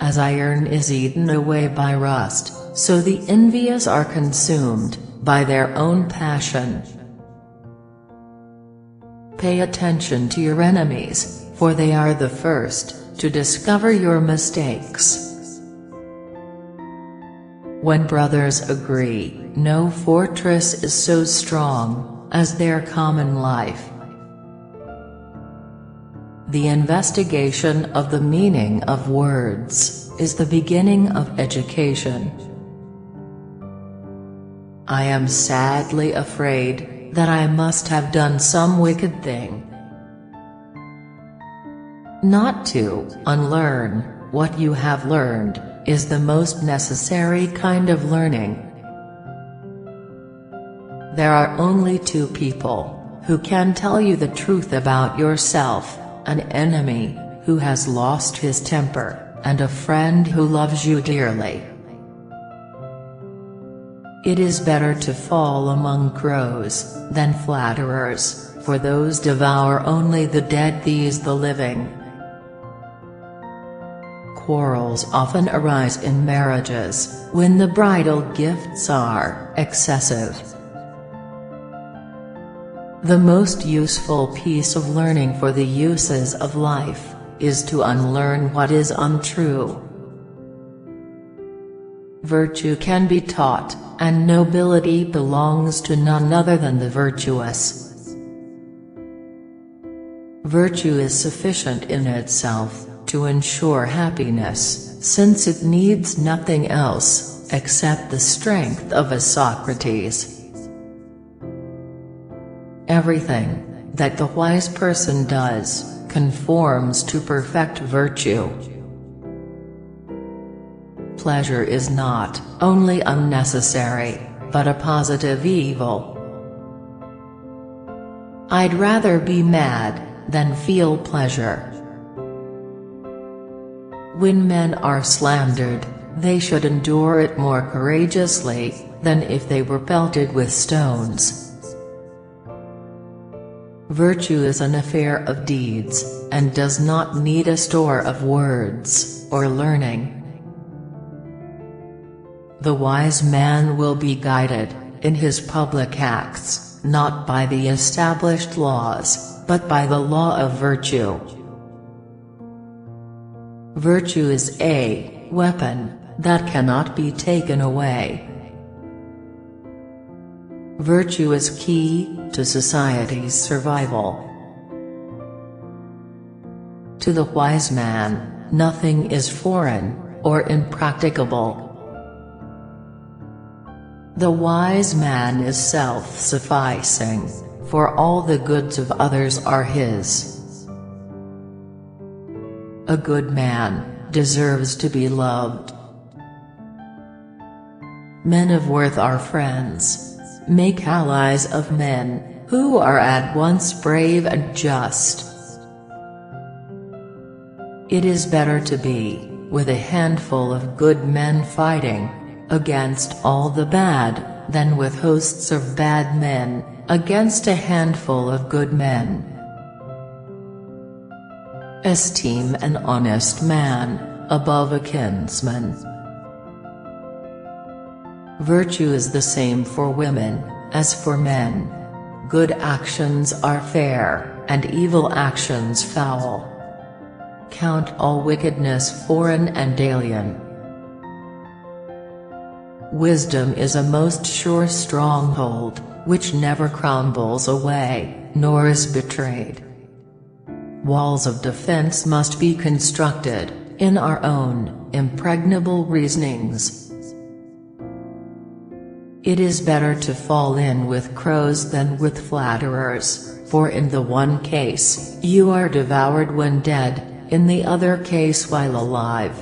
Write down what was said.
As iron is eaten away by rust, so the envious are consumed by their own passion. Pay attention to your enemies, for they are the first to discover your mistakes. When brothers agree, no fortress is so strong as their common life. The investigation of the meaning of words is the beginning of education. I am sadly afraid that I must have done some wicked thing. Not to unlearn what you have learned is the most necessary kind of learning. There are only two people who can tell you the truth about yourself: an enemy who has lost his temper, and a friend who loves you dearly. It is better to fall among crows than flatterers, for those devour only the dead, these the living. Quarrels often arise in marriages when the bridal gifts are excessive. The most useful piece of learning for the uses of life is to unlearn what is untrue. Virtue can be taught, and nobility belongs to none other than the virtuous. Virtue is sufficient in itself to ensure happiness, since it needs nothing else except the strength of a Socrates. Everything that the wise person does conforms to perfect virtue. Pleasure is not only unnecessary, but a positive evil. I'd rather be mad than feel pleasure. When men are slandered, they should endure it more courageously than if they were pelted with stones. Virtue is an affair of deeds, and does not need a store of words or learning. The wise man will be guided in his public acts, not by the established laws, but by the law of virtue. Virtue is a weapon that cannot be taken away. Virtue is key to society's survival. To the wise man, nothing is foreign or impracticable. The wise man is self-sufficing, for all the goods of others are his. A good man deserves to be loved. Men of worth are friends. Make allies of men who are at once brave and just. It is better to be with a handful of good men fighting against all the bad, than with hosts of bad men against a handful of good men. Esteem an honest man above a kinsman. Virtue is the same for women as for men. Good actions are fair, and evil actions foul. Count all wickedness foreign and alien. Wisdom is a most sure stronghold, which never crumbles away, nor is betrayed. Walls of defense must be constructed in our own impregnable reasonings. It is better to fall in with crows than with flatterers, for in the one case you are devoured when dead, in the other case while alive.